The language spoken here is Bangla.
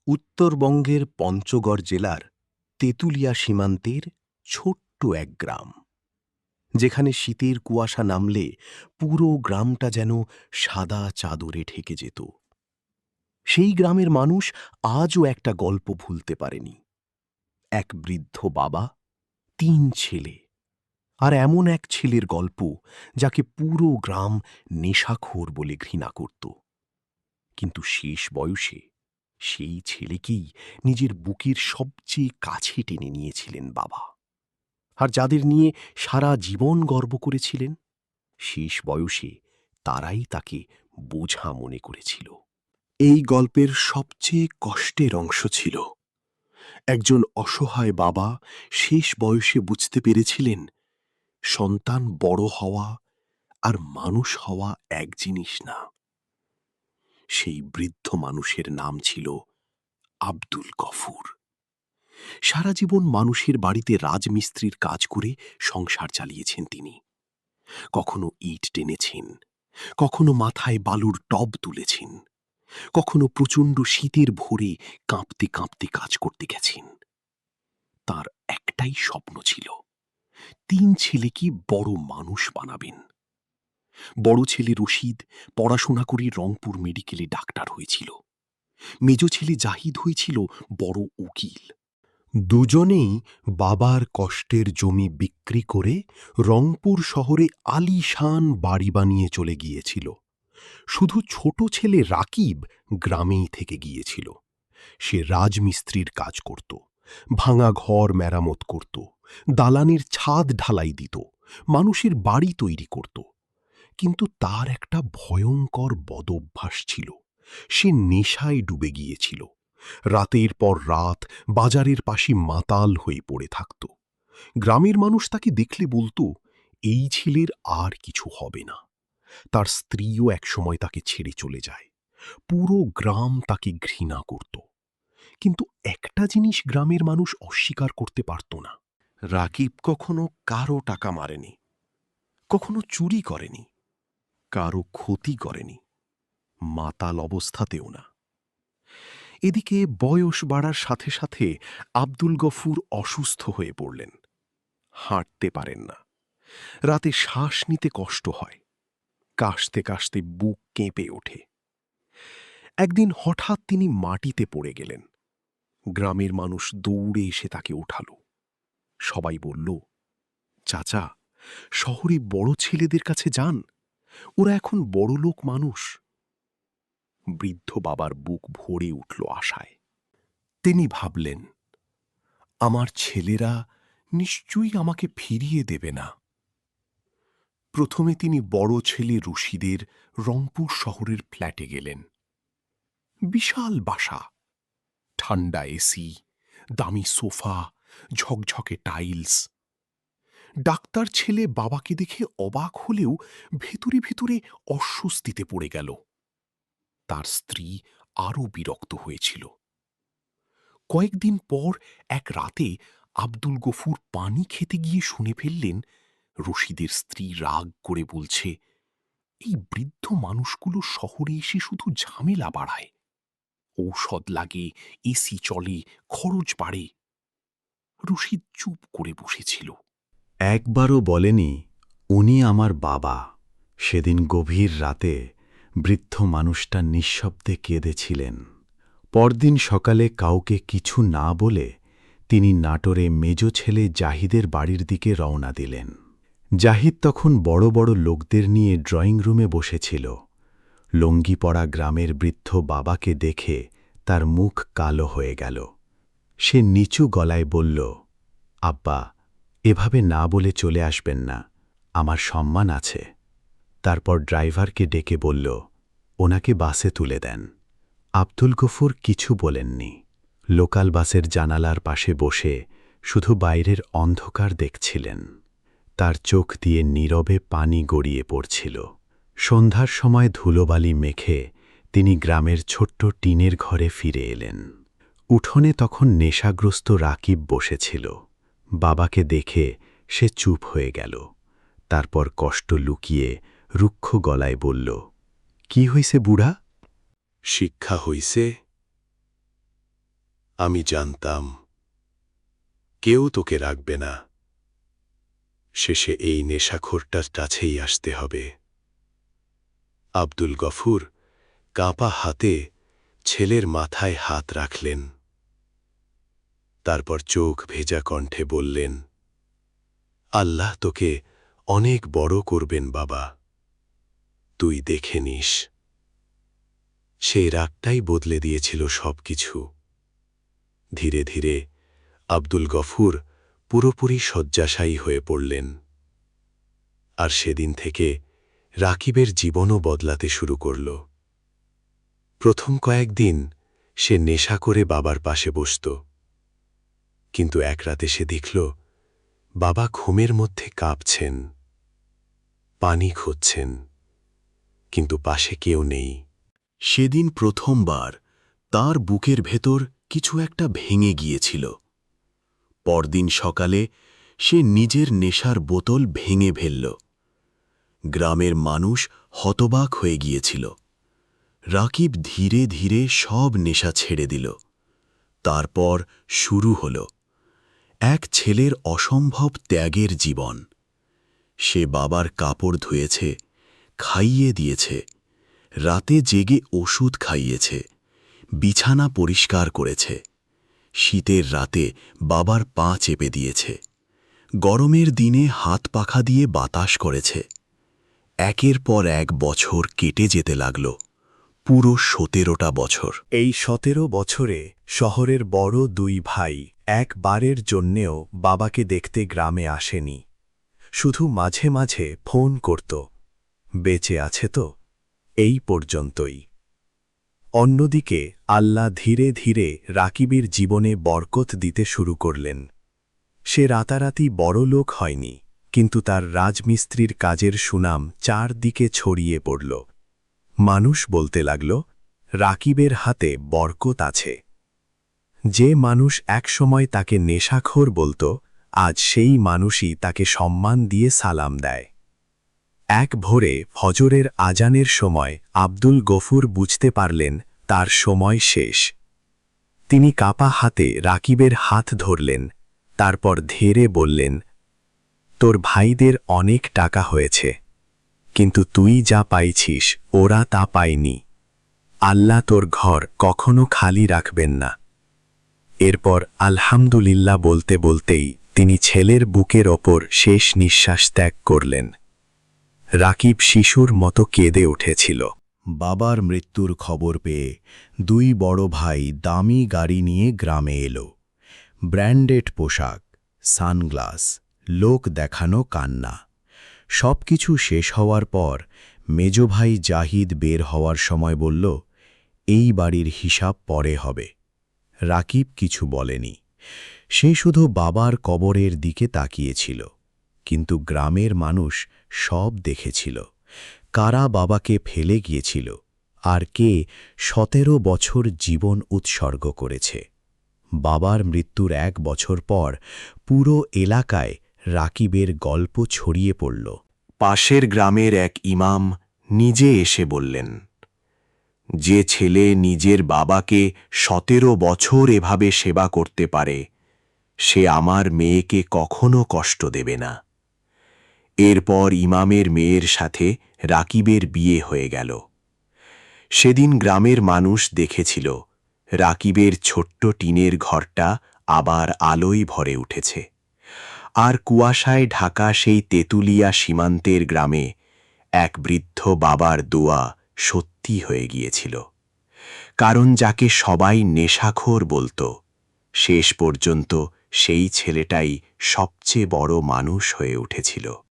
উত্তরবঙ্গের পঞ্চগড় জেলার তেঁতুলিয়া সীমান্তের ছোট্ট এক গ্রাম, যেখানে শীতের কুয়াশা নামলে পুরো গ্রামটা যেন সাদা চাদরে ঢেকে যেত। সেই গ্রামের মানুষ আজও একটা গল্প ভুলতে পারেনি। এক বৃদ্ধ বাবা, ৩ ছেলে, আর এমন এক ছেলের গল্প যাকে পুরো গ্রাম নেশাখোর বলে ঘৃণা করত। কিন্তু শেষ বয়সে সেই ছেলেকেই নিজের বুকের সবচেয়ে কাছে টেনে নিয়েছিলেন বাবা। আর যাদের নিয়ে সারা জীবন গর্ব করেছিলেন, শেষ বয়সে তারাই তাকে বোঝা মনে করেছিল। এই গল্পের সবচেয়ে কষ্টের অংশ ছিল, একজন অসহায় বাবা শেষ বয়সে বুঝতে পেরেছিলেন সন্তান বড় হওয়া আর মানুষ হওয়া এক জিনিস না। সেই বৃদ্ধ মানুষের নাম ছিল আব্দুল গফুর। সারা জীবন মানুষের বাড়িতে রাজমিস্ত্রির কাজ করে সংসার চালিয়েছেন তিনি। কখনো ইট টেনেছেন, কখনো মাথায় বালুর টব তুলেছেন, কখনো প্রচণ্ড শীতের ভোরে কাঁপতে কাঁপতে কাজ করতে গেছেন। তার একটাই স্বপ্ন ছিল, ৩ ছেলেকে বড় মানুষ বানাবেন। বড় ছেলে রশিদ পড়াশোনা করে রংপুর মেডিকেলে ডাক্তার হয়েছিল। মেজ ছেলে জাহিদ হয়েছিল বড় উকিল। দুজনেই বাবার কষ্টের জমি বিক্রি করে রংপুর শহরে আলিশান বাড়ি বানিয়ে চলে গিয়েছিল। শুধু ছোট ছেলে রাকিব গ্রামেই থেকে গিয়েছিল। সে রাজমিস্ত্রির কাজ করত, ভাঙা ঘর মেরামত করত, দালানের ছাদ ঢালাই দিত, মানুষের বাড়ি তৈরি করত। কিন্তু তার একটা ভয়ঙ্কর বদঅভ্যাস ছিল, সে নেশায় ডুবে গিয়েছিল। রাতের পর রাত বাজারের পাশে মাতাল হয়ে পড়ে থাকত। গ্রামের মানুষ তাকে দেখলে বলতো, এই ছেলের আর কিছু হবে না। তার স্ত্রীও একসময় তাকে ছেড়ে চলে যায়। পুরো গ্রাম তাকে ঘৃণা করত। কিন্তু একটা জিনিস গ্রামের মানুষ অস্বীকার করতে পারত না, রাকিব কখনো কারো টাকা মারেনি, কখনো চুরি করেনি, কারো ক্ষতি করেনি, মাতাল অবস্থাতেও না। এদিকে বয়স বাড়ার সাথে সাথে আব্দুল গফুর অসুস্থ হয়ে পড়লেন। হাঁটতে পারেন না, রাতে শ্বাস নিতে কষ্ট হয়, কাশতে কাশতে বুক কেঁপে ওঠে। একদিন হঠাৎ তিনি মাটিতে পড়ে গেলেন। গ্রামের মানুষ দৌড়ে এসে তাকে উঠালো। সবাই বলল, চাচা, শহরে বড় ছেলেদের কাছে যান, ওরা এখন বড়লোক মানুষ। বৃদ্ধ বাবার বুক ভরে উঠল আশায়। তিনি ভাবলেন, আমার ছেলেরা নিশ্চয়ই আমাকে ফিরিয়ে দেবে না। প্রথমে তিনি বড় ছেলে রশিদের রংপুর শহরের ফ্ল্যাটে গেলেন। বিশাল বাসা, ঠান্ডা এসি, দামি সোফা, ঝকঝকে টাইলস। ডাক্তার ছেলে বাবাকে দেখে অবাক হলেও ভেতরে ভেতরে অস্বস্তিতে পড়ে গেল। তার স্ত্রী আরও বিরক্ত হয়েছিল। কয়েকদিন পর এক রাতে আব্দুল গফুর পানি খেতে গিয়ে শুনে ফেললেন রশিদের স্ত্রী রাগ করে বলছে, এই বৃদ্ধ মানুষগুলো শহরে এসে শুধু ঝামেলা বাড়ায়। ঔষধ লাগে, এসি চলে, খরচ বাড়ে। রশিদ চুপ করে বসেছিল। একবারও বলেনি, উনি আমার বাবা। সেদিন গভীর রাতে বৃদ্ধ মানুষটা নিঃশব্দে কেঁদেছিলেন। পরদিন সকালে কাউকে কিছু না বলে তিনি নাটোরে মেজ ছেলে জাহিদের বাড়ির দিকে রওনা দিলেন। জাহিদ তখন বড় বড় লোকদের নিয়ে ড্রয়িং রুমে বসেছিল। লুঙ্গি পরা গ্রামের বৃদ্ধ বাবাকে দেখে তার মুখ কালো হয়ে গেল। সে নিচু গলায় বলল, আব্বা, এভাবে না বলে চলে আসবেন না, আমার সম্মান আছে। তারপর ড্রাইভারকে ডেকে বলল, ওনাকে বাসে তুলে দেন। আব্দুল গফুর কিছু বলেননি। লোকাল বাসের জানালার পাশে বসে শুধু বাইরের অন্ধকার দেখছিলেন। তার চোখ দিয়ে নীরবে পানি গড়িয়ে পড়ছিল। সন্ধ্যার সময় ধুলোবালি মেখে তিনি গ্রামের ছোট্ট টিনের ঘরে ফিরে এলেন। উঠোনে তখন নেশাগ্রস্ত রাকিব বসেছিল। বাবাকে দেখে সে চুপ হয়ে গেল। তারপর কষ্ট লুকিয়ে রুক্ষ গলায় বলল, কি হইছে বুড়া? শিক্ষা হইছে। আমি জানতাম কেউ তোকে রাখবে না, শেষে এই নেশাখোরটার কাছেই আসতে হবে। আব্দুল গফুর কাঁপা হাতে ছেলের মাথায় হাত রাখলেন, তারপর চোখ ভেজা কণ্ঠে বললেন, আল্লাহ তোকে অনেক বড় করবেন বাবা, তুই দেখে নিস। সেই রাগটাই বদলে দিয়েছিল সবকিছু। ধীরে ধীরে আব্দুল গফুর পুরোপুরি শয্যাশায়ী হয়ে পড়লেন। আর সেদিন থেকে রাকিবের জীবনও বদলাতে শুরু করল। প্রথম কয়েকদিন সে নেশা করে বাবার পাশে বসত, কিন্তু এক রাতে সে দেখল বাবা ঘুমের মধ্যে কাঁপছেন, পানি খুঁজছেন, কিন্তু পাশে কেউ নেই। সেদিন প্রথমবার তার বুকের ভেতর কিছু একটা ভেঙে গিয়েছিল। পরদিন সকালে সে নিজের নেশার বোতল ভেঙে ফেলল। গ্রামের মানুষ হতবাক হয়ে গিয়েছিল। রাকিব ধীরে ধীরে সব নেশা ছেড়ে দিল। তারপর শুরু হল এক ছেলের অসম্ভব ত্যাগের জীবন। সে বাবার কাপড় ধুয়েছে, খাইয়ে দিয়েছে, রাতে জেগে ওষুধ খাইয়েছে, বিছানা পরিষ্কার করেছে, শীতের রাতে বাবার পা চেপে দিয়েছে, গরমের দিনে হাত পাখা দিয়ে বাতাস করেছে। একের পর এক বছর কেটে যেতে লাগল, পুরো 17টা বছর। এই 17 বছরে শহরের বড় দুই ভাই একবারের জন্যেও বাবাকে দেখতে গ্রামে আসেনি। শুধু মাঝে মাঝে ফোন করত, বেঁচে আছে তো, এই পর্যন্তই। অন্যদিকে আল্লাহ ধীরে ধীরে রাকিবের জীবনে বরকত দিতে শুরু করলেন। সে রাতারাতি বড় লোক হয়নি, কিন্তু তার রাজমিস্ত্রির কাজের সুনাম চারদিকে ছড়িয়ে পড়ল। মানুষ বলতে লাগল, রাকিবের হাতে বরকত আছে। যে মানুষ একসময় তাকে নেশাখোর বলত, আজ সেই মানুষই তাকে সম্মান দিয়ে সালাম দেয়। এক ভোরে ফজরের আজানের সময় আব্দুল গফুর বুঝতে পারলেন তার সময় শেষ। তিনি কাঁপা হাতে রাকিবের হাত ধরলেন, তারপর ধীরে বললেন, তোর ভাইদের অনেক টাকা হয়েছে, কিন্তু তুই যা পাইছিস ওরা তা পায়নি। আল্লাহ তোর ঘর কখনো খালি রাখবেন না। এরপর আলহামদুলিল্লাহ বলতে বলতেই তিনি ছেলের বুকের ওপর শেষ নিঃশ্বাস ত্যাগ করলেন। রাকিব শিশুর মতো কেঁদে উঠেছিল। বাবার মৃত্যুর খবর পেয়ে দুই বড় ভাই দামি গাড়ি নিয়ে গ্রামে এলো। ব্র্যান্ডেড পোশাক, সানগ্লাস, লোক দেখানো কান্না। সবকিছু শেষ হওয়ার পর মেজ ভাই জাহিদ বের হওয়ার সময় বলল, এই বাড়ির হিসাব পরে হবে। রাকিব কিছু বলেনি। সে শুধু বাবার কবরের দিকে তাকিয়েছিল। কিন্তু গ্রামের মানুষ সব দেখেছিল, কারা বাবাকে ফেলে গিয়েছিল আর কে 17 বছর জীবন উৎসর্গ করেছে। বাবার মৃত্যুর 1 বছর পর পুরো এলাকায় রাকিবের গল্প ছড়িয়ে পড়ল। পাশের গ্রামের এক ইমাম নিজে এসে বললেন, যে ছেলে নিজের বাবাকে 17 বছর এভাবে সেবা করতে পারে, সে আমার মেয়েকে কখনো কষ্ট দেবে না। এরপর ইমামের মেয়ের সাথে রাকিবের বিয়ে হয়ে গেল। সেদিন গ্রামের মানুষ দেখেছিল রাকিবের ছোট্ট টিনের ঘরটা আবার আলোয় ভরে উঠেছে। আর কুয়াশায় ঢাকা সেই তেতুলিয়া সীমান্তের গ্রামে এক বৃদ্ধ বাবার দোয়া সত্যি হয়ে গিয়েছিল। কারণ যাকে সবাই নেশাখোর বলত, শেষ পর্যন্ত সেই ছেলেটাই সবচেয়ে বড় মানুষ হয়ে উঠেছিল।